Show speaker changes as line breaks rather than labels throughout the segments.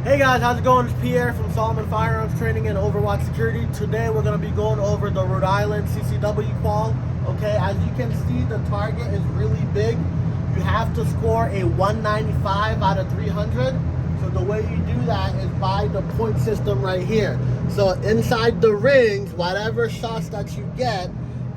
Hey guys, how's it going? It's Pierre from Solomon Firearms Training and Overwatch Security. Today we're going to be going over the Rhode Island CCW qual. Okay, as you can see, the target is really big. You have to score a 195 out of 300. So the way you do that is by the point system right here. So inside the rings, whatever shots that you get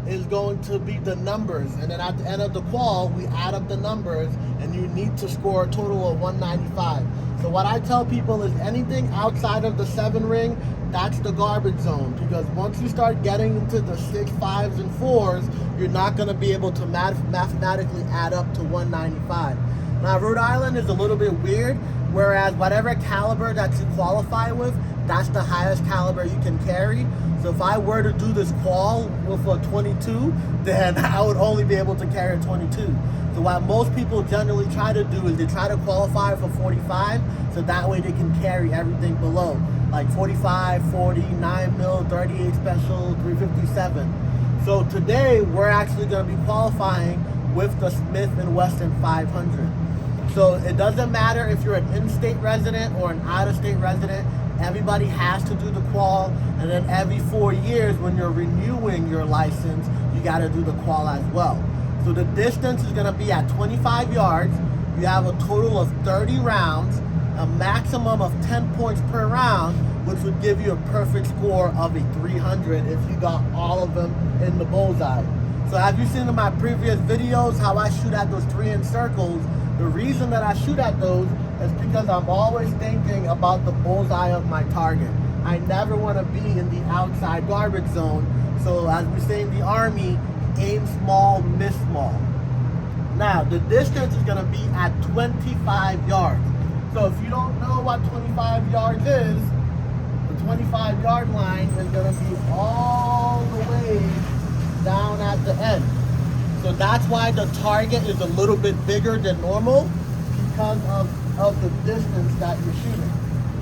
is going to be the numbers, and then at the end of the qual we add up the numbers and you need to score a total of 195. So what I tell people is anything outside of the 7 ring, that's the garbage zone, because once you start getting into the 6, 5s, and 4s, you're not going to be able to mathematically add up to 195. Now Rhode Island is a little bit weird, whereas whatever caliber that you qualify with, that's the highest caliber you can carry. So if I were to do this qual with a 22, then I would only be able to carry a 22. So what most people generally try to do is they try to qualify for 45, so that way they can carry everything below, like 45, 40, 9 mil, 38 special, 357. So today we're actually going to be qualifying with the Smith & Wesson 500. So it doesn't matter if you're an in-state resident or an out-of-state resident. Everybody has to do the qual, and then every 4 years when you're renewing your license, you got to do the qual as well. So the distance is going to be at 25 yards. You have a total of 30 rounds, a maximum of 10 points per round, which would give you a perfect score of a 300 if you got all of them in the bullseye. So have you seen in my previous videos how I shoot at those 3-inch circles? The reason that I shoot at those is because I'm always thinking about the bullseye of my target. I never want to be in the outside garbage zone. So as we say in the Army, aim small, miss small. Now, the distance is going to be at 25 yards. So if you don't know what 25 yards is, the 25-yard line is going to be all the way down at the end. So that's why the target is a little bit bigger than normal, because of the distance that you're shooting.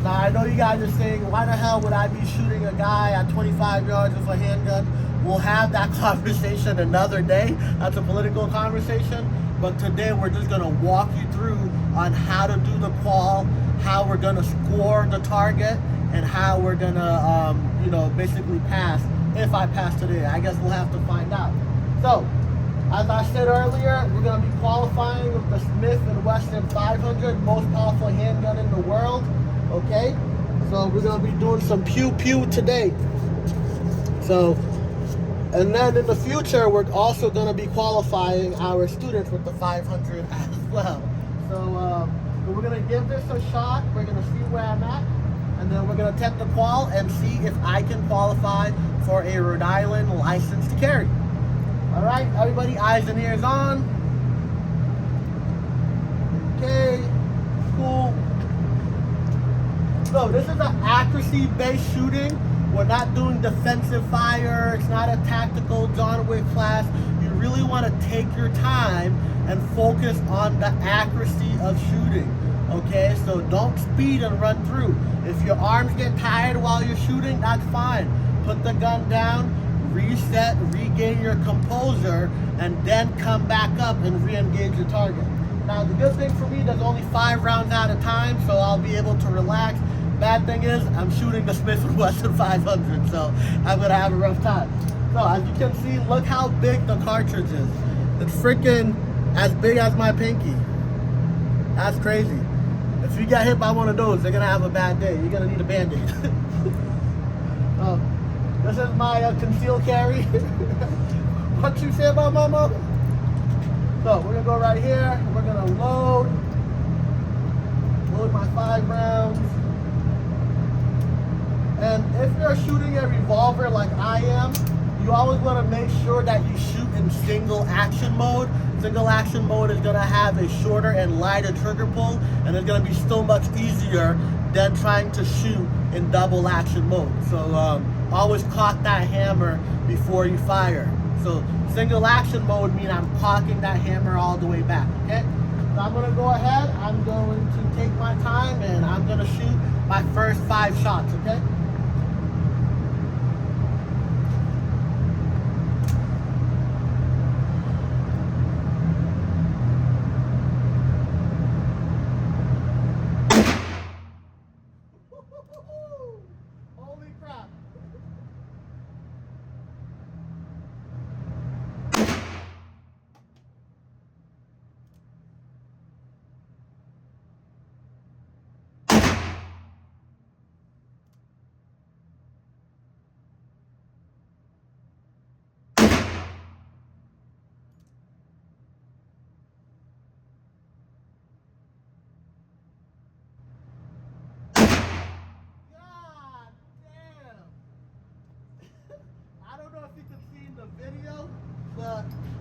Now I know you guys are saying, why the hell would I be shooting a guy at 25 yards with a handgun? We'll have that conversation another day. That's a political conversation. But today we're just gonna walk you through on how to do the qual, how we're gonna score the target, and how we're gonna, basically pass. If I pass today, I guess we'll have to find out. So, as I said earlier, we're going to be qualifying with the Smith & Wesson 500, most powerful handgun in the world, okay? So we're going to be doing some pew-pew today. So, and then in the future, we're also going to be qualifying our students with the 500 as well. So we're going to give this a shot. We're going to see where I'm at, and then we're going to attempt the qual and see if I can qualify for a Rhode Island license to carry. All right, everybody, eyes and ears on. Okay, cool. So this is an accuracy-based shooting. We're not doing defensive fire. It's not a tactical John Wick class. You really want to take your time and focus on the accuracy of shooting. Okay, so don't speed and run through. If your arms get tired while you're shooting, that's fine. Put the gun down, reset, regain your composure, and then come back up and re-engage your target. Now the good thing for me, there's only 5 rounds at a time, so I'll be able to relax. Bad thing is, I'm shooting the Smith & Wesson 500, so I'm gonna have a rough time. So as you can see, look how big the cartridge is. It's freaking as big as my pinky. That's crazy. If you get hit by one of those, they're gonna have a bad day. You're gonna need a band-aid. This is my concealed carry. What you say about my mother? So we're gonna go right here. We're gonna load my 5 rounds. And if you're shooting a revolver like I am, you always want to make sure that you shoot in single action mode. Single action mode is gonna have a shorter and lighter trigger pull, and it's gonna be so much easier than trying to shoot in double action mode. So always cock that hammer before you fire. So single action mode means I'm cocking that hammer all the way back, okay? So I'm gonna go ahead, I'm going to take my time, and I'm gonna shoot my first 5 shots, okay?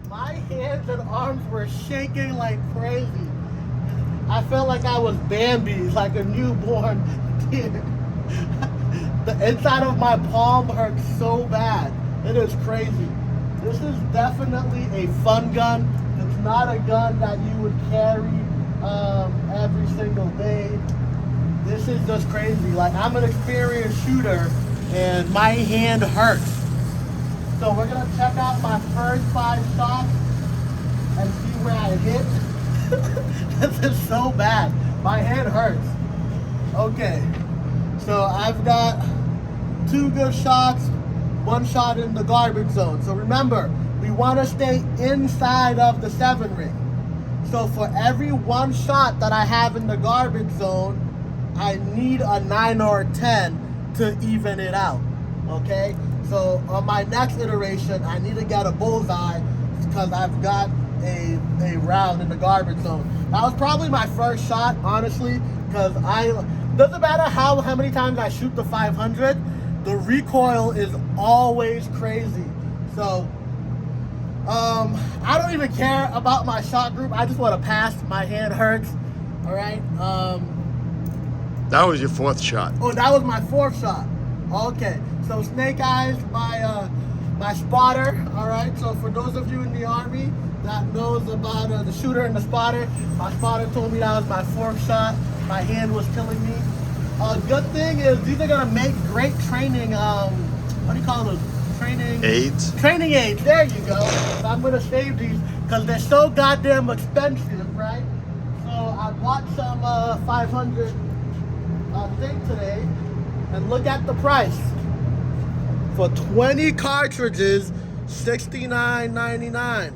My hands and arms were shaking like crazy. I felt like I was Bambi, like a newborn deer. The inside of my palm hurts so bad. It is crazy. This is definitely a fun gun. It's not a gun that you would carry every single day. This is just crazy. Like, I'm an experienced shooter and my hand hurts. So we're gonna check out my first 5 shots and see where I hit. This is so bad. My hand hurts. Okay, so I've got 2 good shots, 1 shot in the garbage zone. So remember, we want to stay inside of the 7 ring. So for every 1 shot that I have in the garbage zone, I need a 9 or a 10 to even it out. Okay, so on my next iteration, I need to get a bullseye because I've got a round in the garbage zone. That was probably my first shot, honestly, because doesn't matter how many times I shoot the 500, the recoil is always crazy. So I don't even care about my shot group. I just want to pass. My hand hurts. All right.
That was your 4th shot.
Oh, that was my 4th shot. Okay. So Snake Eyes, my spotter. All right. So for those of you in the Army that knows about the shooter and the spotter, my spotter told me that was my 4th shot. My hand was killing me. Good thing is these are gonna make great training. What do you call those? Training
aids.
Training aids. There you go. So I'm gonna save these because they're so goddamn expensive, right? So I bought some 500 thing today, and look at the price. For 20 cartridges, $69.99.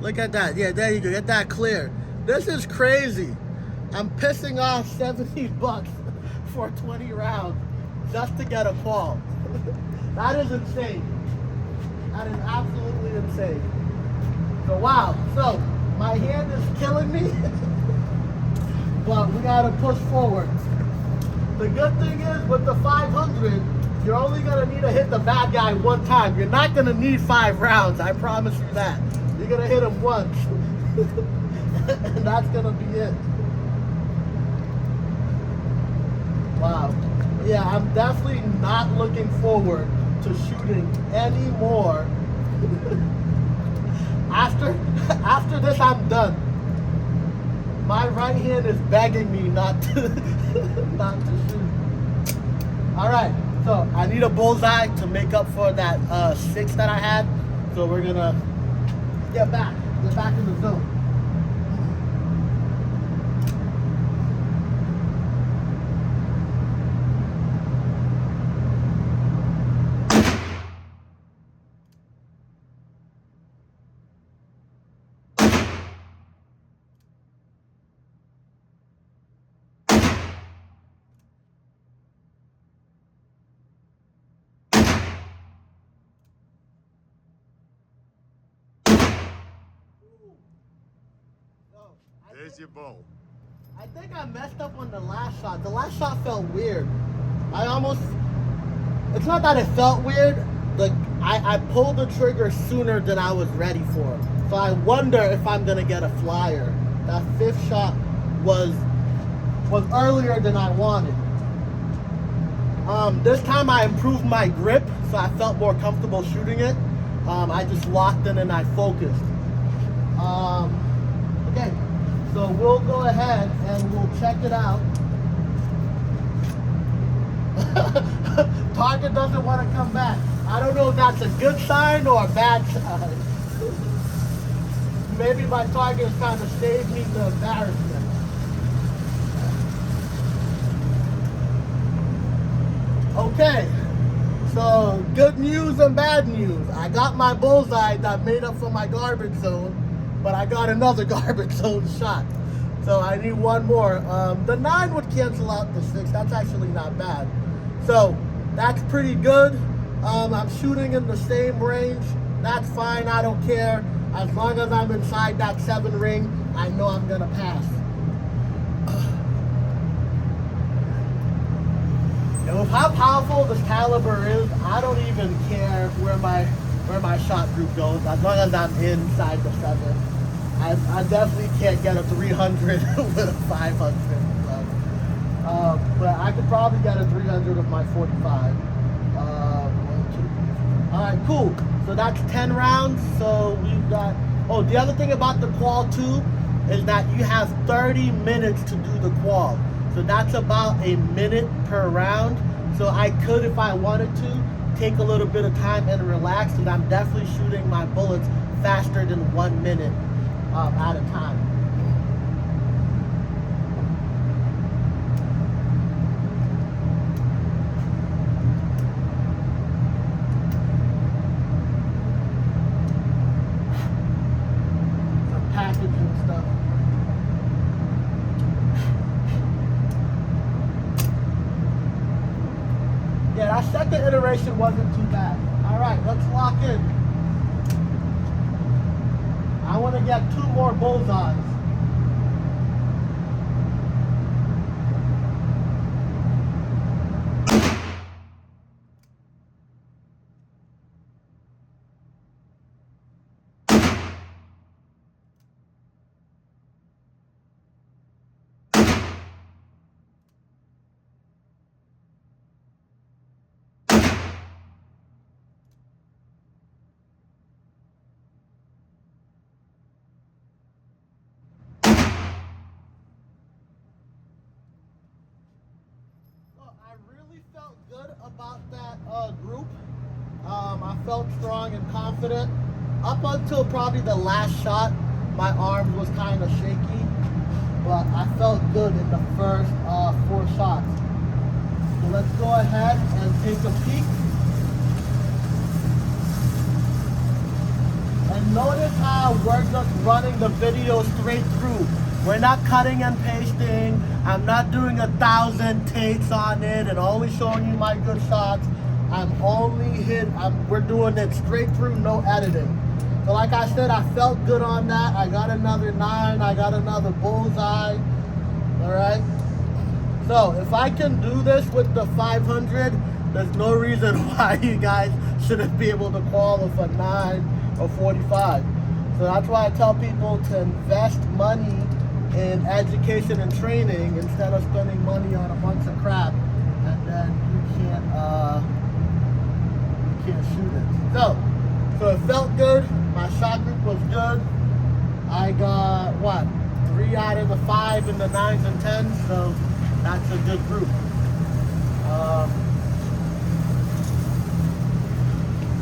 Look at that. Yeah, there you go. Get that clear. This is crazy. I'm pissing off 70 bucks for 20 rounds just to get a Qual. That is insane. That is absolutely insane. So wow. So my hand is killing me, but we gotta push forward. The good thing is with the 500, you're only gonna need to hit the bad guy 1 time. You're not gonna need 5 rounds. I promise you that. You're gonna hit him once, and that's gonna be it. Wow. Yeah, I'm definitely not looking forward to shooting anymore. After this, I'm done. My right hand is begging me not to shoot. All right, so I need a bullseye to make up for that 6 that I had. So we're gonna get back in the zone.
There's your bowl.
I think I messed up on the last shot. The last shot felt weird. It's not that it felt weird. I pulled the trigger sooner than I was ready for. So I wonder if I'm gonna get a flyer. That 5th shot was earlier than I wanted. This time I improved my grip, so I felt more comfortable shooting it. I just locked in and I focused. Okay. So we'll go ahead and we'll check it out. Target doesn't want to come back. I don't know if that's a good sign or a bad sign. Maybe my target is trying to save me the embarrassment. Okay, so good news and bad news. I got my bullseye that made up for my garbage zone, but I got another garbage zone shot. So I need 1 more. The 9 would cancel out the 6. That's actually not bad. So that's pretty good. I'm shooting in the same range. That's fine. I don't care. As long as I'm inside that 7 ring, I know I'm gonna pass. And with how powerful this caliber is, I don't even care where my where my shot group goes. As long as I'm inside the 7, I definitely can't get a 300 with a 500. But I could probably get a 300 with my 45. All right, cool. So that's 10 rounds. So we've got. Oh, the other thing about the qual too is that you have 30 minutes to do the qual. So that's about a minute per round. So I could, if I wanted to, take a little bit of time and relax. And I'm definitely shooting my bullets faster than 1 minute at a time. Yeah, that second iteration wasn't too bad. All right, let's lock in. I want to get 2 more bullseyes. I really felt good about that group. I felt strong and confident. Up until probably the last shot, my arms was kind of shaky, but I felt good in the first 4 shots. So let's go ahead and take a peek. And notice how we're just running the video straight through. We're not cutting and pasting. I'm not doing 1,000 takes on it and only showing you my good shots. We're doing it straight through, no editing. So like I said, I felt good on that. I got another 9, I got another bullseye. All right. So if I can do this with the 500, there's no reason why you guys shouldn't be able to qualify 9 or 45. So that's why I tell people to invest money in education and training instead of spending money on a bunch of crap and then you can't shoot it. So it felt good. My shot group was good. I got what? 3 out of the 5 in the 9s and 10s, so that's a good group.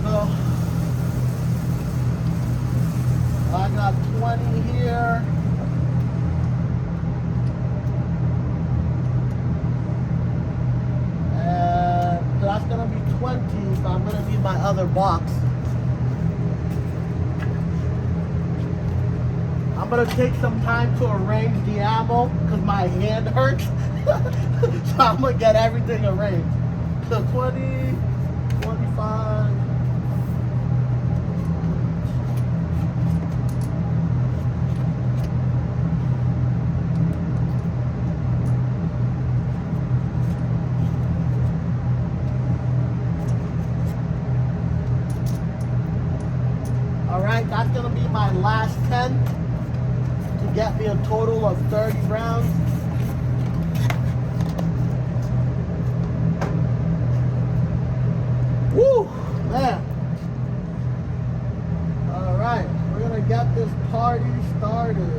So I got 20 here. And that's gonna be 20, so I'm gonna need my other box. I'm gonna take some time to arrange the ammo because my hand hurts. So I'm gonna get everything arranged. So 20, 25. All right, that's gonna be my last 10. Get me a total of 30 rounds. Woo, man. All right, we're gonna get this party started.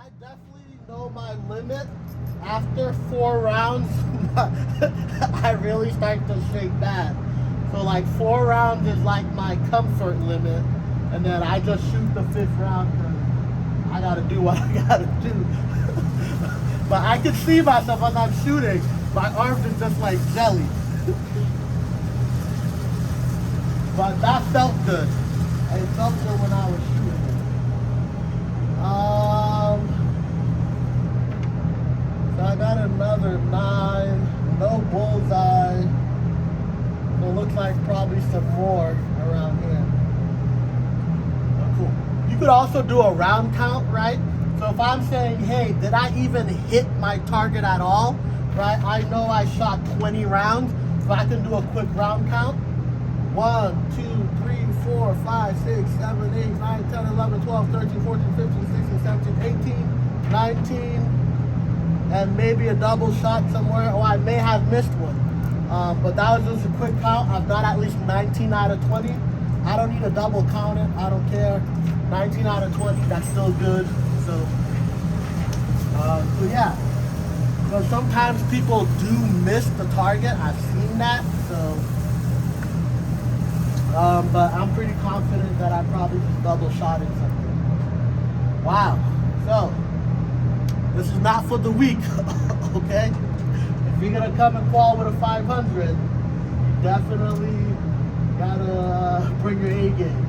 I definitely know my limit. After 4 rounds, I really start to shake bad. So like 4 rounds is like my comfort limit, and then I just shoot the 5th round because I gotta do what I gotta do. But I can see myself as I'm shooting. My arms is just like jelly. But that felt good. It felt good when I was shooting it. So I got another 9, no bullseye. So it looks like probably some more around here. Oh, cool. You could also do a round count, right? So if I'm saying, hey, did I even hit my target at all? Right? I know I shot 20 rounds, so I can do a quick round count. 1, 2, 3, 4, 5, 6, 7, 8, 9, 10, 11, 12, 13, 14, 15, 16, 17, 18, 19, and maybe a double shot somewhere. Oh, I may have missed one. But that was just a quick count. I've got at least 19 out of 20. I don't need a double count it. I don't care. 19 out of 20, that's still good. So yeah. So sometimes people do miss the target. I've seen that. So, but I'm pretty confident that I probably just double shotted something. Wow. So this is not for the weak, okay? If you're gonna come and qual with a 500, you definitely gotta bring your A game.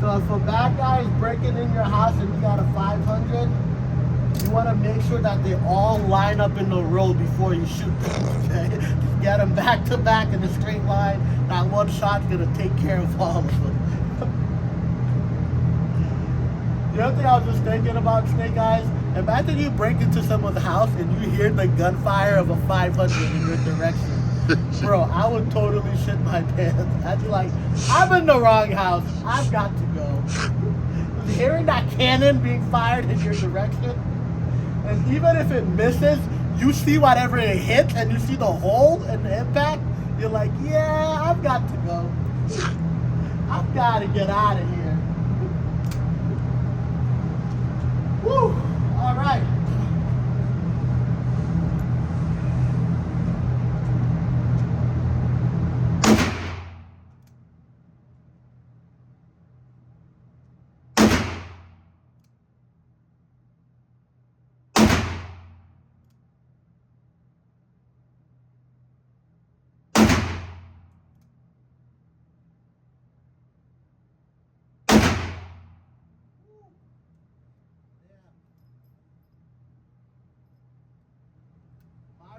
So if a bad guy is breaking in your house and you got a 500, you want to make sure that they all line up in a row before you shoot them, okay? Just get them back to back in a straight line. That one shot's gonna take care of all of them. The other thing I was just thinking about, Snake Eyes, imagine you break into someone's house and you hear the gunfire of a 500 in your direction. Bro, I would totally shit my pants. I'd be like, I'm in the wrong house. I've got to go. Hearing that cannon being fired in your direction, and even if it misses, you see whatever it hits and you see the hole and the impact, you're like, yeah, I've got to go. I've got to get out of here. Woo! All right.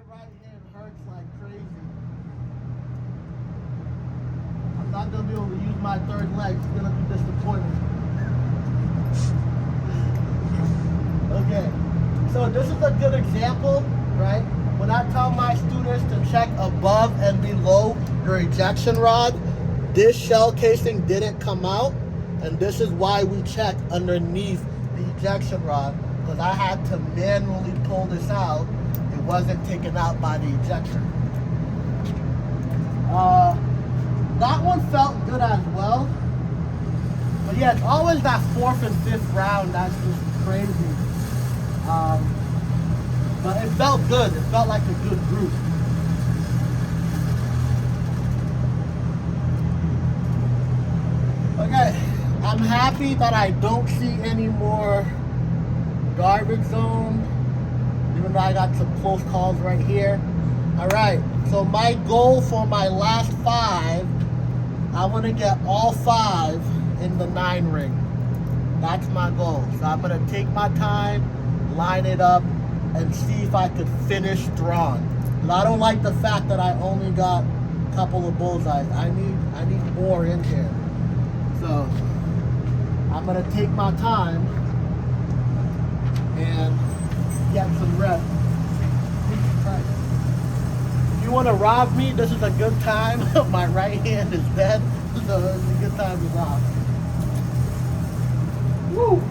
Right hand hurts like crazy. I'm not gonna be able to use my third leg. It's gonna be disappointing. Okay, so this is a good example, right? When I tell my students to check above and below your ejection rod, this shell casing didn't come out, and this is why we check underneath the ejection rod, because I had to manually pull this out. Wasn't taken out by the ejector. That one felt good as well. But yeah, it's always that 4th and 5th round that's just crazy. But it felt good. It felt like a good group. Okay, I'm happy that I don't see any more garbage zone. Even though I got some close calls right here. All right, so my goal for my last 5, I want to get all 5 in the 9 ring. That's my goal. So I'm gonna take my time, line it up, and see if I could finish strong. But I don't like the fact that I only got a couple of bullseyes. I need more in here. So I'm gonna take my time and get some reps. If you want to rob me, this is a good time. My right hand is dead, so it's a good time to rob. Woo!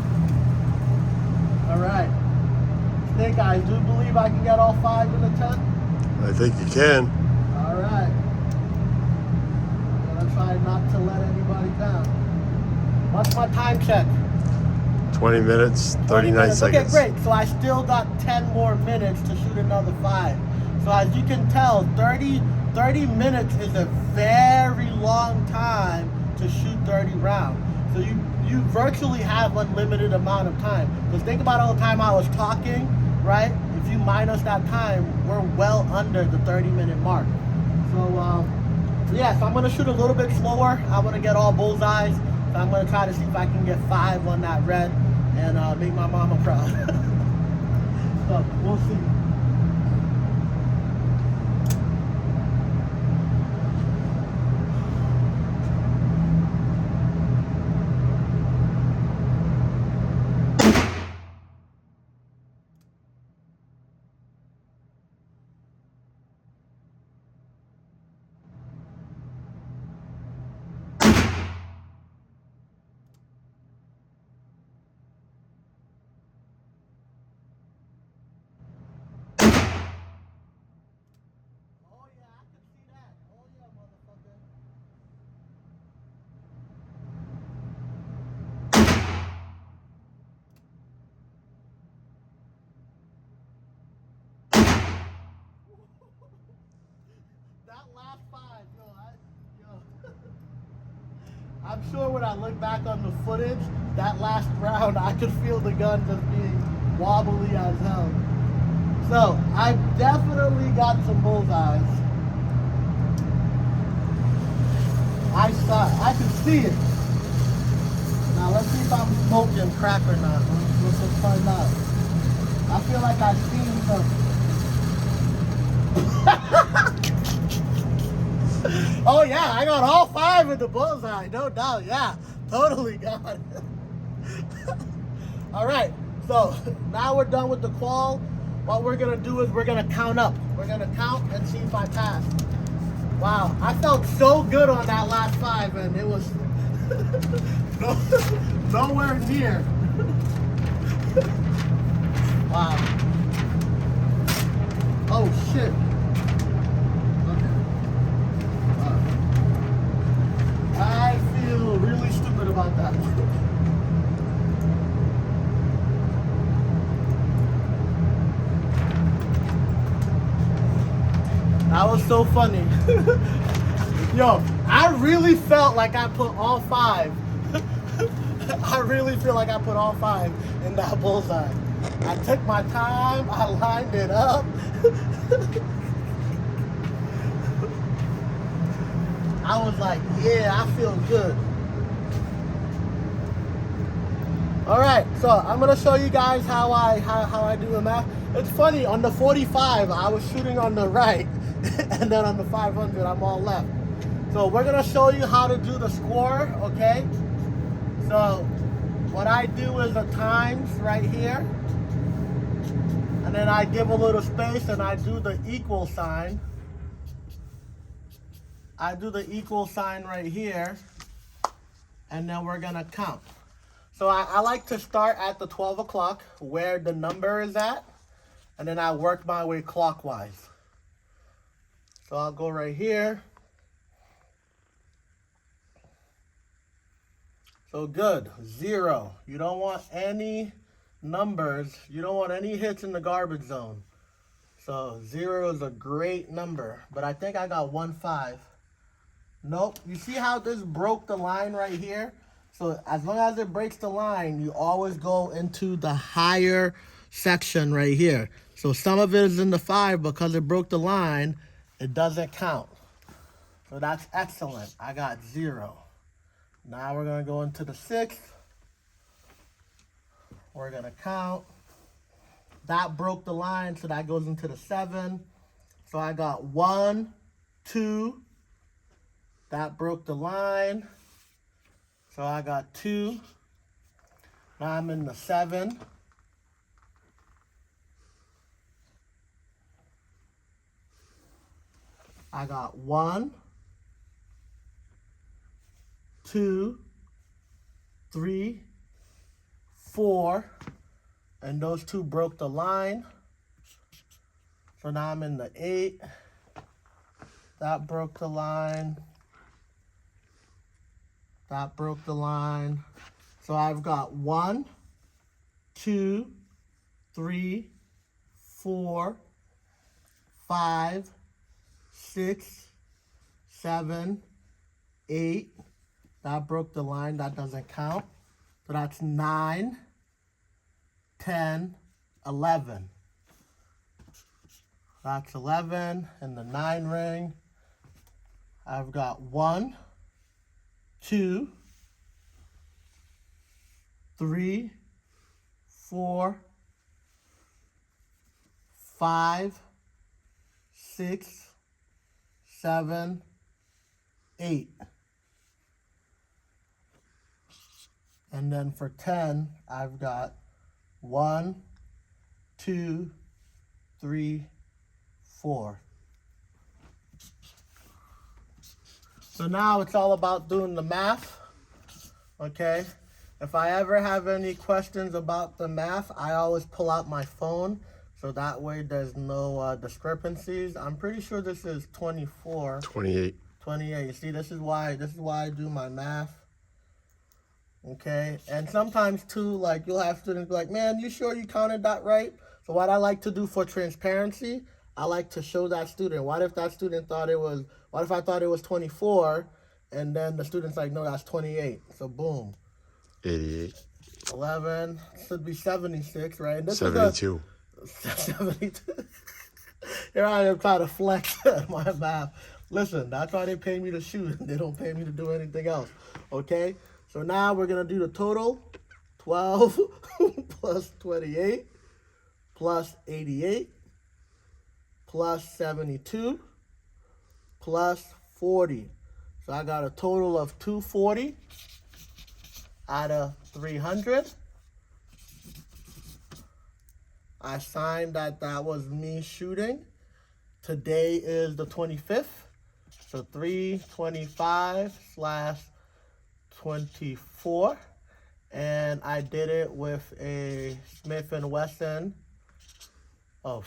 Alright. Snake Eyes, do you believe I can get all 5 in the 10?
I think you can.
Alright. I'm gonna try not to let anybody What's my time check?
20 minutes,
20
39
minutes.
seconds.
Okay, great. So I still got 10 more minutes to shoot another 5. So as you can tell, 30 minutes is a very long time to shoot 30 rounds. So you virtually have unlimited amount of time. Because think about all the time I was talking, right? If you minus that time, we're well under the 30-minute mark. So yeah, so I'm gonna shoot a little bit slower. I want to get all bullseyes. So I'm gonna try to see if I can get 5 on that red and make my mama proud. So we'll see. Oh yeah, I can see that. Oh yeah, motherfucker. That last 5, yo. I'm sure when I look back on the footage, that last round, I could feel the gun just being wobbly as hell. So I definitely got some bullseyes. I can see it. Now let's see if I'm smoking crack or not. Let's find out. I feel like I've seen some. Oh yeah, I got all 5 with the bullseye, no doubt. Yeah, totally got it. All right, so now we're done with the qual. What we're gonna do is we're gonna count up. We're gonna count and see if I pass. Wow, I felt so good on that last 5, and it was nowhere near. Wow. Oh shit. I feel really stupid about that. That was so funny. Yo, I really felt like I put all 5. I really feel like I put all 5 in that bullseye. I took my time, I lined it up. I was like, yeah, I feel good. All right, so I'm gonna show you guys how I do the math. It's funny, on the 45, I was shooting on the right, and then on the 500, I'm all left. So we're gonna show you how to do the score, okay? So what I do is the times right here, and then I give a little space and I do the equal sign. I do the equal sign right here, and then we're gonna count. So I like to start at the 12 o'clock where the number is at, and then I work my way clockwise. So I'll go right here. So good, 0. You don't want any numbers. You don't want any hits in the garbage zone. So 0 is a great number, but I think I got 1-5. Nope, you see how this broke the line right here? So as long as it breaks the line, you always go into the higher section right here. So some of it is in the 5 because it broke the line, it doesn't count. So that's excellent. I got 0. Now we're gonna go into the 6th. We're gonna count. That broke the line, so that goes into the 7. So I got 1, 2. That broke the line. So I got 2. Now I'm in the 7. I got 1, 2, 3, 4, and those 2 broke the line. So now I'm in the 8. That broke the line. That broke the line. So I've got 1, 2, 3, 4, 5, 6, 7, 8. That broke the line. That doesn't count. So that's 9, 10, 11. That's 11 in the 9 ring. I've got 1, 2, 3, 4, 5, 6, 7, 8. And then for 10, I've got 1, 2, 3, 4. So now it's all about doing the math, okay? If I ever have any questions about the math, I always pull out my phone, so that way there's no discrepancies. I'm pretty sure this is 24.
28.
28. You see, this is why I do my math. Okay, and sometimes too, like, you'll have students be like, man, you sure you counted that right? So what I like to do for transparency, I like to show that student. What if that student thought it was, what if I thought it was 24, and then the student's like, no, that's 28. So boom.
88.
11, should be 76, right? And this
72.
Is 72. Here I am trying to flex my math. Listen, that's why they pay me to shoot. They don't pay me to do anything else, okay? So now we're going to do the total. 12 plus 28 plus 88 plus 72 plus 40. So I got a total of 240 out of 300. I signed that was me shooting. Today is the 25th. So 325/24, and I did it with a Smith & Wesson. Oh,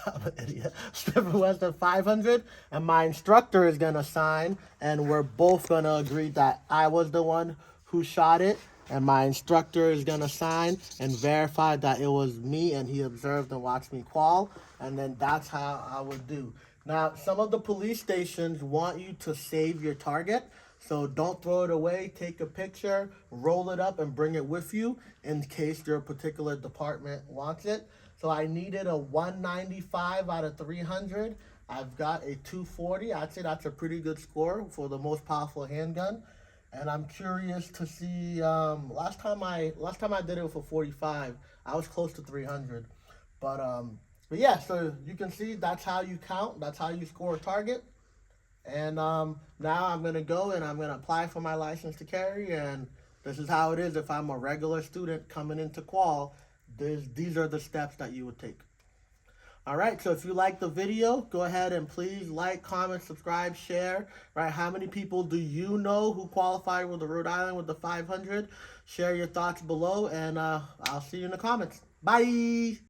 I'm an idiot. Smith & Wesson 500, and my instructor is gonna sign, and we're both gonna agree that I was the one who shot it, and my instructor is gonna sign and verify that it was me, and he observed and watched me qual, and then that's how I would do. Now, some of the police stations want you to save your target, so don't throw it away. Take a picture, roll it up, and bring it with you in case your particular department wants it. So I needed a 195 out of 300. I've got a 240. I'd say that's a pretty good score for the most powerful handgun. And I'm curious to see, last time I did it with a 45, I was close to 300. But yeah, so you can see that's how you count. That's how you score a target. And now I'm going to go and I'm going to apply for my license to carry. And this is how it is if I'm a regular student coming into Qual. These are the steps that you would take. All right, so if you like the video, go ahead and please like, comment, subscribe, share. Right? How many people do you know who qualify with the Rhode Island with the 500? Share your thoughts below, and I'll see you in the comments. Bye!